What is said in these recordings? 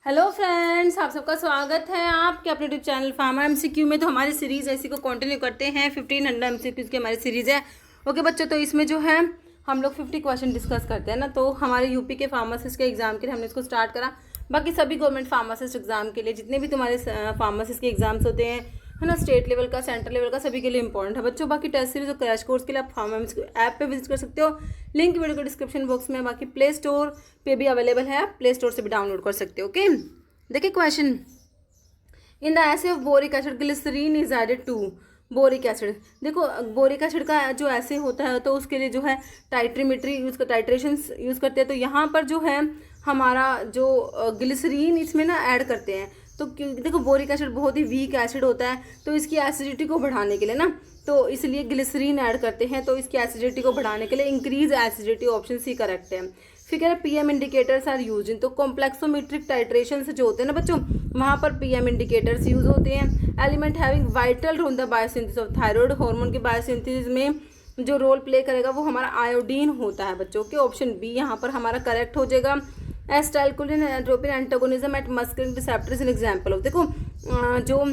Hello friends, आप सबका स्वागत है आपके अपने यूट्यूब चैनल फार्मा एमसीक्यू में। तो हमारी सीरीज़ ऐसी को कंटिन्यू करते हैं। 1500 एमसीक्यूज़ की हमारी सीरीज़ है। ओके बच्चों, तो इसमें जो है हम लोग 50 क्वेश्चन डिस्कस करते हैं ना। तो हमारे यूपी के फार्मासिस्ट के एग्जाम के लिए हमने इसको स्टार्ट करा। बाकी सभी गवर्नमेंट फार्मासिस्ट एग्जाम के लिए जितने भी तुम्हारे फार्मासिस्ट के एग्जाम्स होते हैं, है ना, स्टेट लेवल का, सेंट्रल लेवल का, सभी के लिए इंपॉर्टेंट है बच्चों। बाकी टेस्ट सीरीज और क्रैश कोर्स के लिए आप फार्मा ऐप पे विजिट कर सकते हो। लिंक वीडियो के डिस्क्रिप्शन बॉक्स में, बाकी प्ले स्टोर पे भी अवेलेबल है, आप प्ले स्टोर से भी डाउनलोड कर सकते हो। ओके, देखिए question, in the assay of boric acid glycerine is added to boric acid. देखो बोरिक एसिड का जो ऐसे होता है तो उसके लिए जो है टाइट्रीमेट्री टाइट्रेशन यूज़ करते हैं। तो यहाँ पर जो है हमारा जो ग्लिसरीन इसमें ना ऐड करते हैं। तो देखो बोरिक एसिड बहुत ही वीक एसिड होता है, तो इसकी एसिडिटी को बढ़ाने के लिए ना, तो इसलिए ग्लिसरीन ऐड करते हैं। तो इसकी एसिडिटी को बढ़ाने के लिए increase acidity, option C correct है। फिर कह रहे PM indicators are use in, तो कॉम्प्लेक्सोमेट्रिक टाइट्रेशन जो होते हैं ना बच्चों, वहाँ पर पीएम इंडिकेटर्स यूज होते हैं। Element having vital role in the biosynthesis of thyroid hormone के बायोसिंथेसिस में जो रोल प्ले करेगा वो हमारा आयोडीन होता है बच्चों के। ऑप्शन बी यहाँ पर हमारा करेक्ट हो जाएगा। Acetylcholine atropine antagonism at muscarinic receptors an example of. देखो जो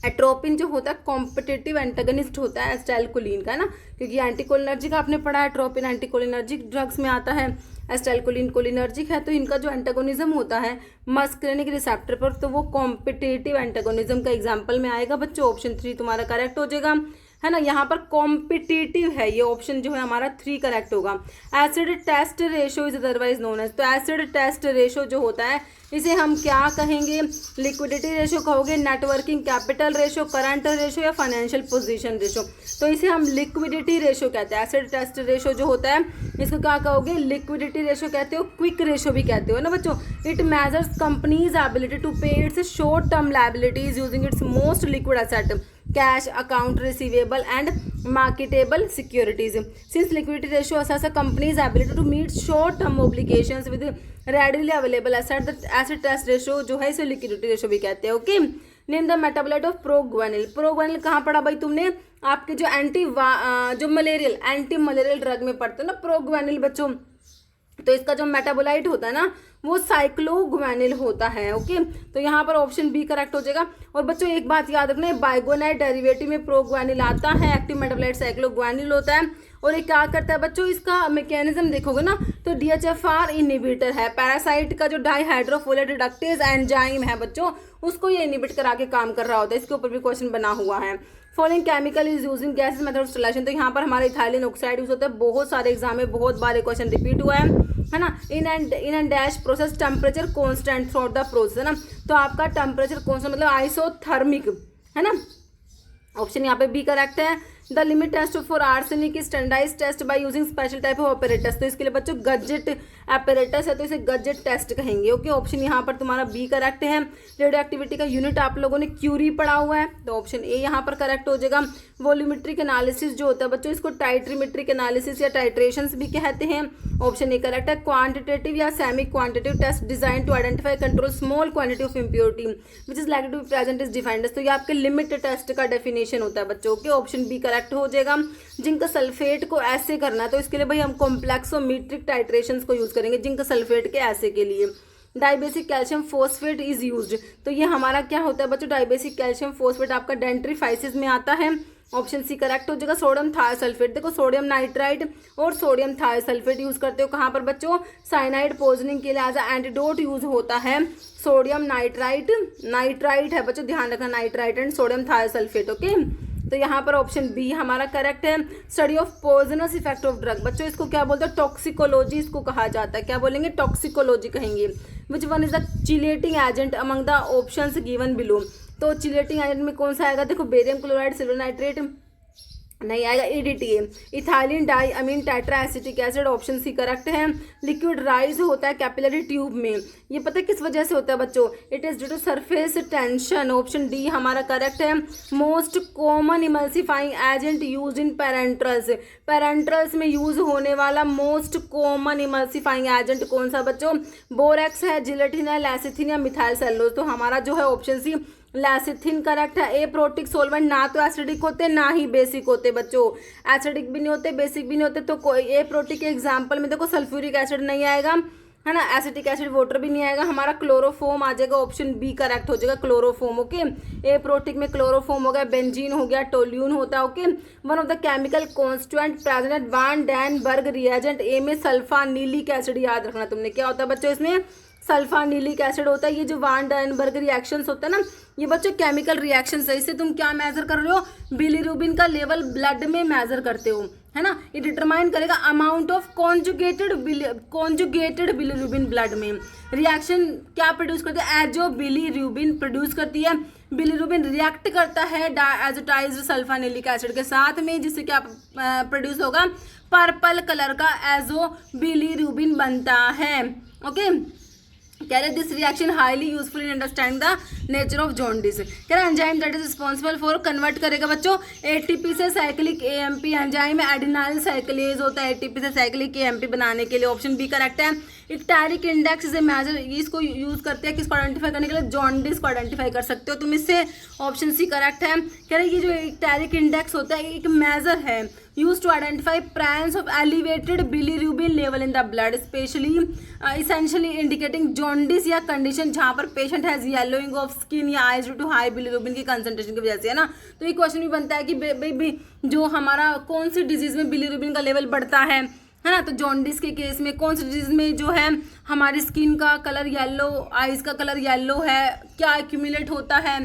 एट्रोपिन जो होता है कॉम्पिटिटिव एंटागनिस्ट होता है एस्टाइलकोलिन का, है ना, क्योंकि एंटीकोलिनर्जिक आपने पढ़ा है, एट्रोपिन एंटीकोलिनर्जिक ड्रग्स में आता है, एस्टाइलकोलिन कोलिनर्जिक है। तो इनका जो एंटागोनिज्म होता है मस्कुलिनिक रिसेप्टर पर, तो वो कॉम्पिटिटिव एंटागोनिज्म का एग्जाम्पल में आएगा बच्चों। ऑप्शन 3 तुम्हारा करेक्ट हो जाएगा, है ना। यहाँ पर कॉम्पिटिटिव है, ये ऑप्शन जो है हमारा 3 करेक्ट होगा। Acid test ratio is otherwise known as, तो एसिड टेस्ट रेशो जो होता है इसे हम क्या कहेंगे? लिक्विडिटी रेशो कहोगे, networking capital ratio, current ratio या फाइनेंशियल पोजीशन रेशो। तो इसे हम लिक्विडिटी रेशो कहते हैं। एसिड टेस्ट रेशो जो होता है इसको क्या कहोगे? लिक्विडिटी रेशो कहते हो, क्विक रेशो भी कहते हो ना बच्चों। It measures companies ability to pay its short term liabilities using its most liquid asset cash, account receivable and marketable securities. Since liquidity ratio assess a company's ability to meet short term obligations with readily available asset, the asset test ratio जो है इसे liquidity ratio भी कहते हैं। Okay, name the metabolite of proguanil. Proguanil कहाँ पढ़ा भाई तुमने? आपके जो मलेरियल एंटी मलेरियल ड्रग में पढ़ते हो ना प्रोग्वानिल बच्चों। तो इसका जो मेटाबोलाइट होता है ना वो साइक्लोग्वानिल होता है। ओके, तो यहाँ पर ऑप्शन बी करेक्ट हो जाएगा। और बच्चों एक बात याद रखना, बाइगोनाइट डेरिवेटिव में प्रोग्वानिल आता है, एक्टिव मेटाबोलाइट साइक्लोग्वानिल होता है। और ये क्या करता है बच्चों, इसका मैकेनिज्म देखोगे ना तो डीएचएफआर इनहिबिटर है। पैरासाइट का जो डाइहाइड्रोफोलेट रिडक्टेज एंजाइम है बच्चों, उसको ये इनहिबिट करा के काम कर रहा होता है। इसके ऊपर भी क्वेश्चन बना हुआ है। Following chemical is using gases method of distillation, तो यहाँ पर हमारा इथाइलिन ऑक्साइड यूज होता है। बहुत सारे एग्जाम में बहुत बार क्वेश्चन रिपीट हुआ है ना। In and dash process temperature constant through out the process, है ना। तो आपका टेम्परेचर कॉन्स्टेंट मतलब आइसोथर्मिक, है ना। ऑप्शन यहाँ पे बी करेक्ट है। The limit test for arsenic is standardized test by using special type of apparatus, तो इसके लिए बच्चों गजेट एपरेटस है, तो इसे गजेट टेस्ट कहेंगे। ओके, ऑप्शन यहाँ पर तुम्हारा बी करेक्ट है। रेडियो एक्टिविटी का यूनिट आप लोगों ने क्यूरी पढ़ा हुआ है, तो ऑप्शन ए यहाँ पर करेक्ट हो जाएगा। वॉल्यूमेट्रिक एनालिसिस जो होता है बच्चों, इसको टाइट्रीमेट्रिक एनालिसिस या टाइट्रेशंस भी कहते हैं। ऑप्शन ए करेक्ट है। क्वांटिटेटिव या semi quantitative test design to identify control small quantity of impurity which is likely to be present is defined, तो ये आपके लिमिट टेस्ट का डेफिनेशन होता है बच्चों के। ऑप्शन बी करेक्ट हो जाएगा। जिंक सल्फेट को ऐसे करना है, तो इसके लिए भाई हम कॉम्प्लेक्सोमेट्रिक टाइट्रेशंस को यूज करेंगे जिंक सल्फेट के ऐसे के लिए। Dibasic calcium phosphate is used, तो ये हमारा क्या होता है बच्चों? डाइबेसिक कैल्शियम फोस्फेट आपका डेंट्रीफाइसिस में आता है। ऑप्शन सी करेक्ट हो जाएगा। सोडियम थायोसल्फेट, देखो सोडियम नाइट्राइड और सोडियम थायोसल्फेट यूज करते हो कहाँ पर बच्चों? साइनाइड पॉइजनिंग के लिए एज अ एंटीडोट यूज होता है सोडियम नाइट्राइट है बच्चों, ध्यान रखना, nitrite and sodium thiosulphate. Okay, तो यहाँ पर ऑप्शन बी हमारा करेक्ट है। Study of poisonous effect of drug, बच्चों इसको क्या बोलते हैं? टॉक्सिकोलॉजी इसको कहा जाता है। क्या बोलेंगे? टॉक्सिकोलॉजी कहेंगे। Which one is the chelating agent among the options given below, तो चिलेटिंग एजेंट में कौन सा आएगा? देखो बेरियम क्लोराइड, सिल्वर नाइट्रेट नहीं आएगा, EDTA, ethylene di amine tetra acetic acid, option C correct है। लिक्विड राइज होता है कैपिलरी ट्यूब में, ये पता है किस वजह से होता है बच्चों? It is due to surface tension, option D हमारा करेक्ट है। Most common emulsifying agent use in parenterals, parenterals में यूज होने वाला मोस्ट कॉमन इमल्सिफाइंग एजेंट कौन सा बच्चों? बोरेक्स है, जिलेटिन है, लैसिथिन या मिथाइल सेलुलोज, तो हमारा जो है ऑप्शन सी लैसिथिन करेक्ट है। ए प्रोटिक सोलवेंट ना तो एसिडिक होते ना ही बेसिक होते बच्चों, एसिडिक भी नहीं होते बेसिक भी नहीं होते, तो कोई ए प्रोटिक के एग्जाम्पल में देखो सल्फ्यूरिक एसिड नहीं आएगा, है ना। एसिटिक एसिड वाटर भी नहीं आएगा हमारा। क्लोरोफोम आ जाएगा, ऑप्शन बी करेक्ट हो जाएगा, क्लोरोफोम। ओके, ए प्रोटिक में क्लोरोफोम हो गया, बेंजीन हो गया, टोल्यून होता है। Okay, one of the chemical constituent present at van den Bergh reagent A में सल्फानिलिक एसिड, याद रखना तुमने। क्या होता है बच्चों इसमें? सल्फानिलिक एसिड होता है। ये जो वान डैनबर्ग रिएक्शंस होता है ना, ये बच्चों केमिकल रिएक्शंस है। इससे तुम क्या मेजर कर रहे हो? बिलीरुबिन का लेवल ब्लड में मेजर करते हो, है ना। ये डिटरमाइन करेगा amount of conjugated bilirubin blood में। रिएक्शन क्या प्रोड्यूस करती है? एजो बिलीरुबिन प्रोड्यूस करती है। बिलीरुबिन रिएक्ट करता है डायजोटाइज्ड सल्फानिलिक एसिड के साथ में, जिससे क्या प्रोड्यूस होगा? पर्पल कलर का एजो बिलीरुबिन बनता है। ओके, कह रहे this reaction highly useful in understanding the nature of jaundice. कह रहे enzyme that is responsible for convert करेगा बच्चों एटीपी से साइक्लिक एएमपी। एंजाइम में एडिनाइल साइक्लेज होता है एटीपी से साइक्लिक एएमपी बनाने के लिए, ऑप्शन बी करेक्ट है। इक्टैरिक इंडेक्स से मेजर, इसको यूज करते हैं किसको आइडेंटिफाई करने के लिए? जॉन्डिस को आइडेंटिफाई कर सकते हो तुम इससे, ऑप्शन सी करेक्ट है। कह रहे ये जो इक्टैरिक इंडेक्स होता है एक मेजर है used to identify presence of elevated bilirubin level in the blood, especially essentially indicating jaundice या condition जहाँ पर patient has yellowing of skin या eyes due to high bilirubin की concentration की वजह से, है ना। तो ये क्वेश्चन भी बनता है कि भाई जो हमारा कौन सी डिजीज में बिलीरुबिन का लेवल बढ़ता है ना। तो जॉन्डिस के केस में कौन सी डिजीज में जो है हमारी स्किन का कलर येलो, आइज का कलर येलो है, क्या एक्यूमुलेट होता है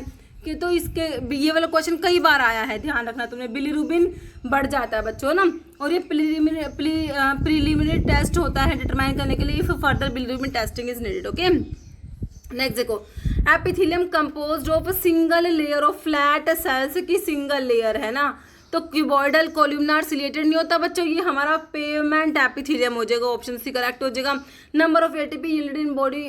कि, तो इसके ये वाला क्वेश्चन कई बार आया है, ध्यान रखना तुमने। बिलीरुबिन बढ़ जाता है बच्चों ना, और ये प्रीलिमिनरी टेस्ट होता है डिटरमाइन करने के लिए if further bilirubin testing is needed. Okay, next देखो, epithelium composed of single layer of flat cells की सिंगल लेयर है ना। तो क्यूबॉइडल कोल्यूमनार सिलेटेड नहीं होता बच्चों, ये हमारा पेवमेंट एपिथेलियम हो जाएगा, ऑप्शन सी करेक्ट हो जाएगा। Number of ATP yield in body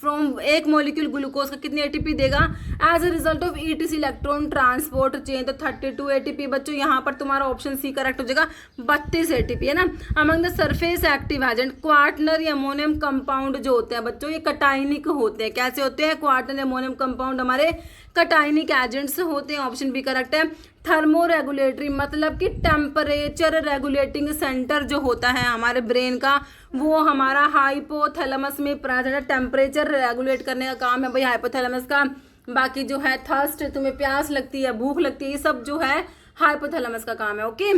from एक मॉलिक्यूल ग्लूकोज का कितनी एटीपी देगा? As a result of ETC electron transport chain, तो 32 एटीपी बच्चों। यहाँ पर तुम्हारा ऑप्शन सी करेक्ट हो जाएगा, 32 एटीपी, है ना। Among the surface active agent quaternary ammonium compound जो होते हैं बच्चों, ये कटाइनिक होते हैं। कैसे होते हैं? क्वार्टनर अमोनियम कंपाउंड हमारे कटाइनिक एजेंट्स होते हैं, ऑप्शन बी करेक्ट है। थर्मो रेगुलेटरी मतलब कि टेम्परेचर रेगुलेटिंग सेंटर जो होता है हमारे ब्रेन का, वो हमारा हाइपोथैलेमस में प्रेजेंट है। टेम्परेचर रेगुलेट करने का काम है भाई हाइपोथैलेमस का। बाकी जो है थर्स्ट, तुम्हें प्यास लगती है, भूख लगती है, ये सब जो है हाइपोथैलेमस का काम है। ओके,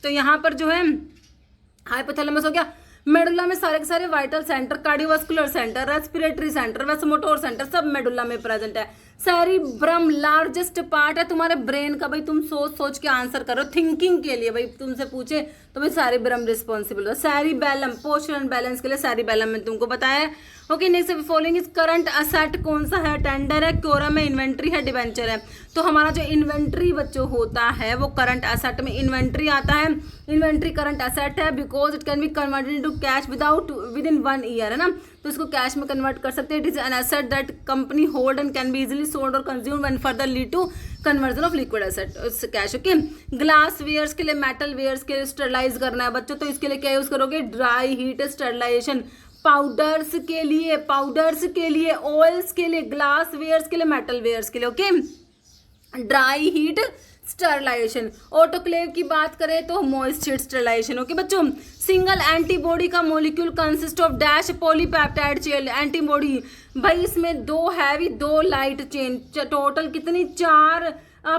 तो यहाँ पर जो है हाइपोथैलेमस हो गया। मेडुला में सारे के सारे vital centre, cardiovascular centre, respiratory centre, vasomotor centre सब मेडुला में प्रेजेंट है। सेरिब्रम लार्जेस्ट पार्ट है तुम्हारे ब्रेन का। भाई तुम सोच सोच के आंसर करो, थिंकिंग के लिए भाई तुमसे पूछे तो भाई सेरिब्रम रिस्पॉन्सिबल हो। सेरिबेलम पोस्चर एंड बैलेंस के लिए सेरिबेलम में तुमको बताया है। Okay, next following is current asset कौन सा है? टेंडर है, क्योरम है, इन्वेंट्री है, डिवेंचर है। तो हमारा जो इन्वेंट्री बच्चों होता है वो करंट असेट में इन्वेंट्री आता है। इन्वेंट्री करंट असेट है because it can be converted into cash with in 1 year, है ना। तो इसको कैश में कन्वर्ट कर सकते हैं। It is an asset that company hold and can be easily sold और consumed and further lead to conversion of liquid asset cash. Okay, glass wares के लिए, मेटल वेयर्स के लिए स्टरलाइज करना है बच्चों, तो इसके लिए क्या यूज करोगे? Dry heat sterilization. पाउडर्स के लिए, ऑयल्स के लिए, ग्लास वेयर्स के लिए, मेटल वेयर्स के लिए। Okay, dry heat sterilization. Autoclave की बात करें तो मॉइस्ट हीट स्टरलाइजेशन। ओके बच्चों, सिंगल एंटीबॉडी का molecule consist of dash polypeptide chain. Antibody भाई इसमें 2 हैवी 2 लाइट चेन, टोटल कितनी? 4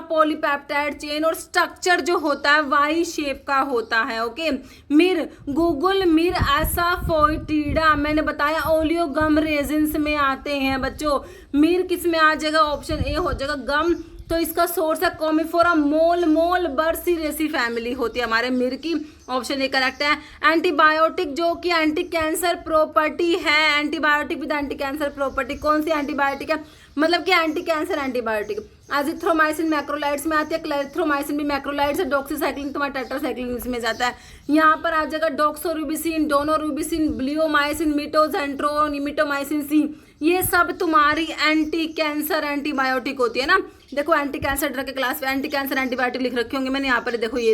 पॉलीपेप्टाइड चेन, और स्ट्रक्चर जो होता है वाई शेप का होता है। ओके, मिर गूगल मिर एसाफोइटिडा मैंने बताया ओलियोगम रेजिन्स में आते हैं बच्चों। मिर किस में आ जाएगा? ऑप्शन ए हो जाएगा गम। तो इसका सोर्स है कॉमिफोरा मोल बर्सीरेसी फैमिली होती है हमारे मिर की, ऑप्शन ए करेक्ट है। एंटीबायोटिक जो कि एंटी कैंसर प्रॉपर्टी है, antibiotic with anti cancer property, कौन सी एंटीबायोटिक है? मतलब कि anti cancer antibiotic. Azithromycin macrolides में आती है, क्लेरिथ्रोमाइसिन भी मैक्रोलाइड्स है, डॉक्सीसाइक्लिन तुम्हारा टेट्रासाइक्लिन इसमें जाता है। यहाँ पर आ जाएगा डॉक्सोरूबिसिन, डोनोरूबिसिन, ब्लियोमाइसिन, मिटोजेंट्रोन, मिटोमाइसिन सी, ये सब तुम्हारी एंटी कैंसर एंटीबायोटिक होती है ना। देखो एंटी कैंसर ड्रग के क्लास में एंटी कैंसर एंटीबायोटिक लिख रखे होंगे मैंने यहाँ पर, देखो ये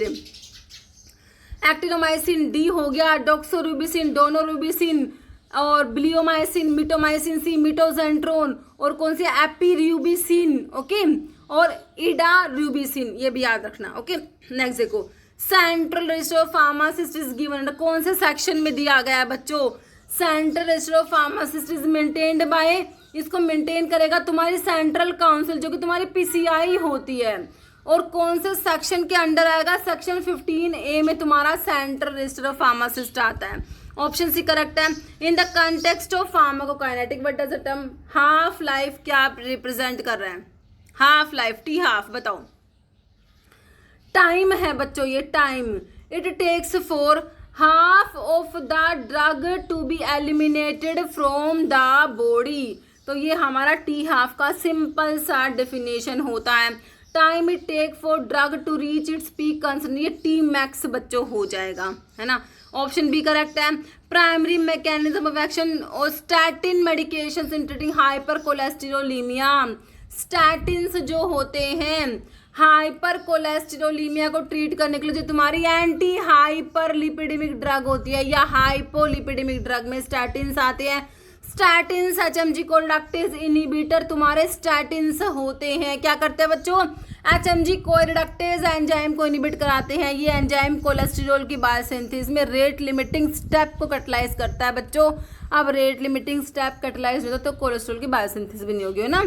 एक्टिनोमाइसिन डी हो गया, डॉक्सोरूबिसिन, डोनोरूबिसिन और ब्लियोमाइसिन, मिटोमाइसिन सी, मिटोजेंट्रोन और कौन सी एपीर्यूबिसिन। ओके, और इडारूबिसिन, ये भी याद रखना। ओके, नेक्स्ट देखो central register of pharmacist is given, कौन से सेक्शन में दिया गया है बच्चों? Central register of pharmacist is maintained by, इसको मेंटेन करेगा तुम्हारी सेंट्रल काउंसिल जो कि तुम्हारी पीसीआई होती है। और कौन से सेक्शन के अंडर आएगा? सेक्शन 15A में तुम्हारा सेंट्रल रजिस्टर ऑफ फार्मासिस्ट आता है। ऑप्शन सी करेक्ट है। In the context of pharmacokinetic what does the term half life क्या रिप्रेजेंट कर रहे हैं? हाफ लाइफ, टी हाफ, बताओ। टाइम है बच्चों, ये time it takes for half of the drug to be eliminated from the body. तो ये हमारा टी हाफ का सिंपल सा डेफिनेशन होता है। Time it take for drug to reach its peak concern, ये टी मैक्स बच्चों हो जाएगा, है ना। ऑप्शन बी करेक्ट है। प्राइमरी मैकेनिज्म ऑफ एक्शन और statin medications in treating hypercholesterolaemia. Statins जो होते हैं हाइपर कोलेस्टेरोलीमिया को ट्रीट करने के लिए, जो तुम्हारी एंटी हाइपर लिपिडेमिक ड्रग होती है या हाइपोलिपिडेमिक ड्रग में स्टैटिन्स आते हैं। स्टैटिन्स HMG कोरिडक्टेज इनहिबिटर तुम्हारे स्टैटिन्स होते हैं। क्या करते हैं बच्चों? HMG कोरिडक्टेज एंजाइम को इनहिबिट कराते हैं। ये एंजाइम कोलेस्टेरॉल की बायोसिंथेसिस में रेट लिमिटिंग स्टेप को कैटलाइज करता है बच्चों। अब रेट लिमिटिंग स्टेप कैटलाइज होता तो कोलेस्ट्रॉल की बायोसिंथेसिस भी नहीं होगी, है ना।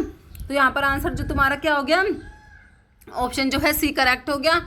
तो यहाँ पर आंसर जो तुम्हारा क्या हो गया? ऑप्शन जो है सी करेक्ट हो गया।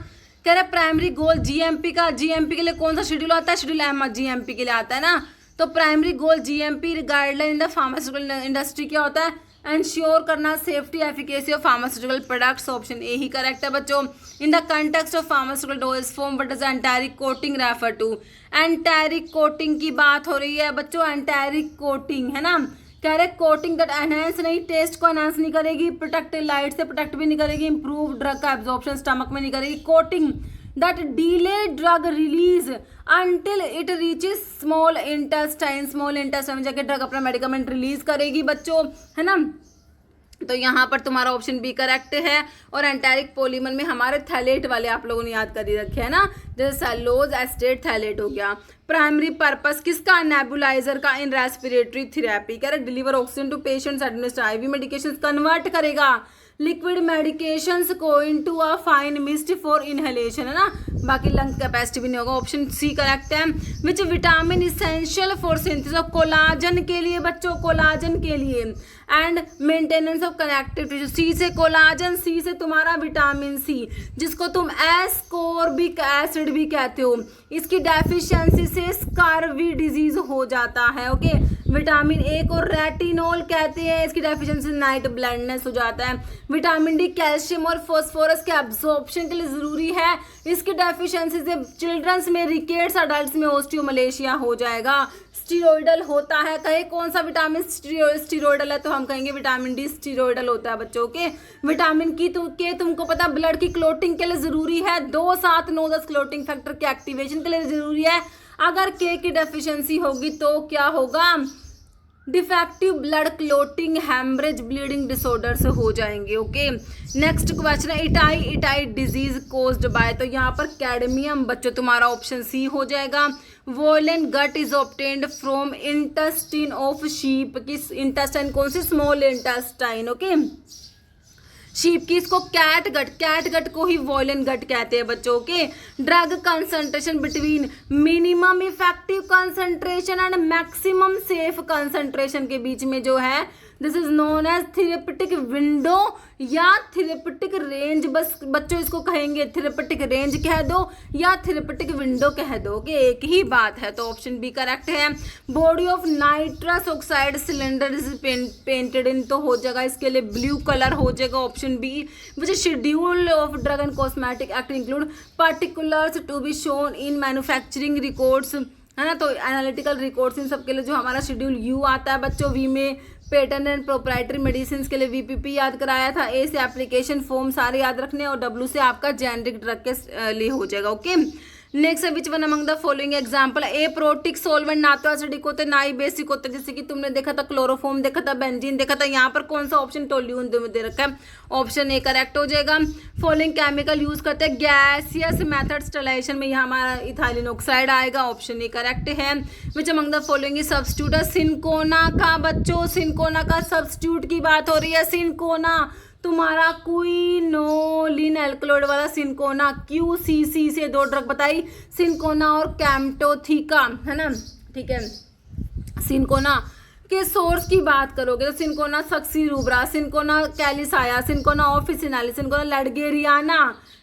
कह रहे प्राइमरी गोल जीएमपी का, जीएमपी के लिए कौन सा शेड्यूल आता है? शेड्यूल एम जीएमपी के लिए आता है ना। तो primary goal GMP guideline in the pharmaceutical industry क्या होता है? एंश्योर करना safety efficacy of pharmaceutical products. Option A ही करेक्ट है बच्चों। In the context of pharmaceutical dose form what does enteric coating refer to? Enteric coating की बात हो रही है बच्चों। एंटारिक कोटिंग है ना, कह रहे कोटिंग दैट एनहेंस नहीं, टेस्ट को एनहेंस नहीं करेगी, प्रोटेक्ट लाइट से प्रोटेक्ट भी नहीं करेगी, इंप्रूव ड्रग का एब्जॉर्प्शन स्टमक में नहीं करेगी। Coating that delay drug release until it reaches small intestine, small intestine में जाके ड्रग अपना मेडिकामेंट रिलीज करेगी बच्चों, है ना। तो यहाँ पर तुम्हारा ऑप्शन बी करेक्ट है। और एंटारिक पॉलीमर में हमारे थैलेट वाले आप लोगों ने याद कर ही रखे है ना, जैसे सेलोज एस्टेट थैलेट हो गया। प्राइमरी पर्पस किसका? नेबुलाइजर का इन रेस्पिरेटरी थेरेपी। कह रहे deliver oxygen to patients, administer IV medication, convert करेगा लिक्विड मेडिकेशंस को into a fine mist for inhalation, है ना। बाकी लंग कैपेसिटी भी नहीं होगा। ऑप्शन सी करेक्ट है। Which vitamin essential for synthesis of collagen के लिए बच्चों, कोलाजन के लिए and maintenance of connective tissue. C से कोलाजन, सी से तुम्हारा विटामिन सी जिसको तुम एस्कोर्बिक एसिड भी कहते हो। इसकी डेफिशिएंसी से स्कारवी डिजीज हो जाता है। ओके, विटामिन ए को रेटिनॉल कहते हैं, इसकी डेफिशिएंसी से नाइट ब्लाइंडनेस हो जाता है। विटामिन डी कैल्शियम और फास्फोरस के एब्जॉर्प्शन के लिए जरूरी है, इसकी डेफिशिएंसी से चिल्ड्रंस में रिकेट्स, अडल्ट्स में ऑस्टियोमलेशिया हो जाएगा। स्टीरोइडल होता है, कहे कौन सा विटामिन स्टीरोइडल है? तो हम कहेंगे विटामिन डी स्टीरोइडल होता है बच्चों के। विटामिन की तुमको पता ब्लड की क्लोटिंग के लिए जरूरी है, 2, 7, 9, 10 क्लोटिंग फैक्टर के एक्टिवेशन के लिए जरूरी है। अगर के की डेफिशिएंसी होगी तो क्या होगा? Defective blood clotting, haemorrhage, bleeding disorders हो जाएंगे। ओके, नेक्स्ट क्वेश्चन है इटाई डिजीज कोज्ड बाय। तो यहाँ पर कैडमियम बच्चों तुम्हारा ऑप्शन सी हो जाएगा। Woollen gut is obtained from intestine of sheep. किस इंटेस्टाइन? कौन सी? Small intestine. ओके, शीप की इसको कैट गट को ही वॉयलन गट कहते हैं बच्चों के। Drug concentration between minimum effective concentration and maximum safe concentration के बीच में जो है this is known as therapeutic window या थेरेपेटिक रेंज। बस बच्चों इसको कहेंगे थेरेपेटिक रेंज कह दो या थेरेपेटिक विंडो कह दो, कि एक ही बात है। तो ऑप्शन बी करेक्ट है। Body of nitrous oxide cylinder is painted in, तो हो जाएगा इसके लिए ब्लू कलर हो जाएगा option B. Which schedule of drug and cosmetic act include particulars to be shown in manufacturing records, है ना। तो एनालिटिकल रिकॉर्ड्स इन सब के लिए जो हमारा शेड्यूल यू आता है बच्चों। वी में पेटेंट एंड प्रोप्राइटरी मेडिसिन के लिए वीपीपी याद कराया था। ए से एप्लीकेशन फॉर्म सारे याद रखने, और डब्ल्यू से आपका जेनरिक ड्रग के लिए हो जाएगा। ओके, नेक्स्ट है which one among the following example. A protic solvent ना तो एसिडिक होते ना ही बेसिक होते, जैसे कि तुमने देखा था क्लोरोफॉर्म देखा था, बेंजीन देखा था। यहाँ पर कौन सा ऑप्शन टोल्यून दे रखा है? ऑप्शन ए करेक्ट हो जाएगा। फॉलोइंग केमिकल यूज करते हैं गैसियस मेथड स्टरलाइजेशन में, यहाँ हमारा इथाइलिन ऑक्साइड आएगा। ऑप्शन ए करेक्ट है। Which among the following is substitute. Cinchona का बच्चों, सिनकोना का सब्स्टिट्यूट की बात हो रही है। सिनकोना तुम्हारा क्विनोलिन एल्कलॉइड वाला सिनकोना, QCC से 2 ड्रग बताई, सिनकोना और कैम्टोथिका, है ना। ठीक है, सिनकोना के सोर्स की बात करोगे तो cinchona succirubra, cinchona calisaya, cinchona officinalis, cinchona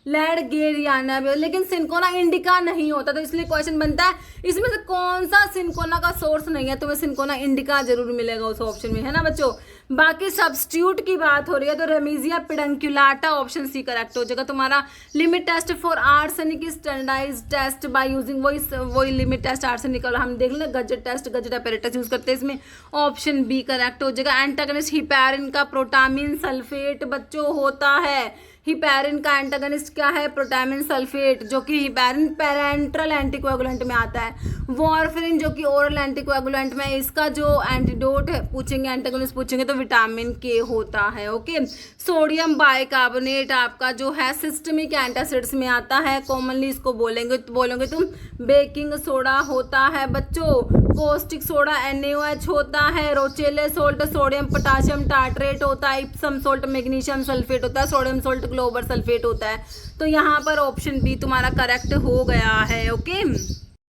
ledgeriana भी, लेकिन सिनकोना इंडिका नहीं होता। तो इसलिए क्वेश्चन बनता है इसमें से कौन सा सिनकोना का सोर्स नहीं है, तुम्हें सिनकोना इंडिका जरूर मिलेगा उस ऑप्शन में, है ना बच्चों। बाकी सब्स्टिट्यूट की बात हो रही है तो रेमीजिया पिडंक्युलाटा ऑप्शन सी करेक्ट हो जाएगा तुम्हारा। Limit test for arsenic standardized test by using वही लिमिट टेस्ट आर्सेनिक, और हम देख लें Gutzeit test, Gutzeit apparatus use करते हैं इसमें, ऑप्शन बी करेक्ट हो जाएगा। एंटागनिस्ट हिपैरिन का प्रोटामिन सल्फेट बच्चों होता है। हिपैरिन का एंटागनिस्ट क्या है, प्रोटामिन सल्फेट, जो कि हिपैरिन पैरेंट्रल एंटीकोएगुलेंट में आता है। वॉरफेरिन जो कि ओरल एंटीकोएगुलेंट में, इसका जो एंटीडोट है पूछेंगे, एंटागनिस्ट पूछेंगे तो विटामिन के होता है। ओके, सोडियम बाइकार्बोनेट आपका जो है सिस्टमिक एंटासिड्स में आता है, कॉमनली इसको बोलोगे तुम बेकिंग सोडा होता है बच्चों। कोस्टिक सोडा NaOH होता है। रोचेले सोल्ट सोडियम पोटाशियम टार्ट्रेट होता है। इप्सम सोल्ट मैग्नीशियम सल्फेट होता है। सोडियम सोल्ट क्लोबर सल्फेट होता है। तो यहाँ पर ऑप्शन बी तुम्हारा करेक्ट हो गया है। ओके।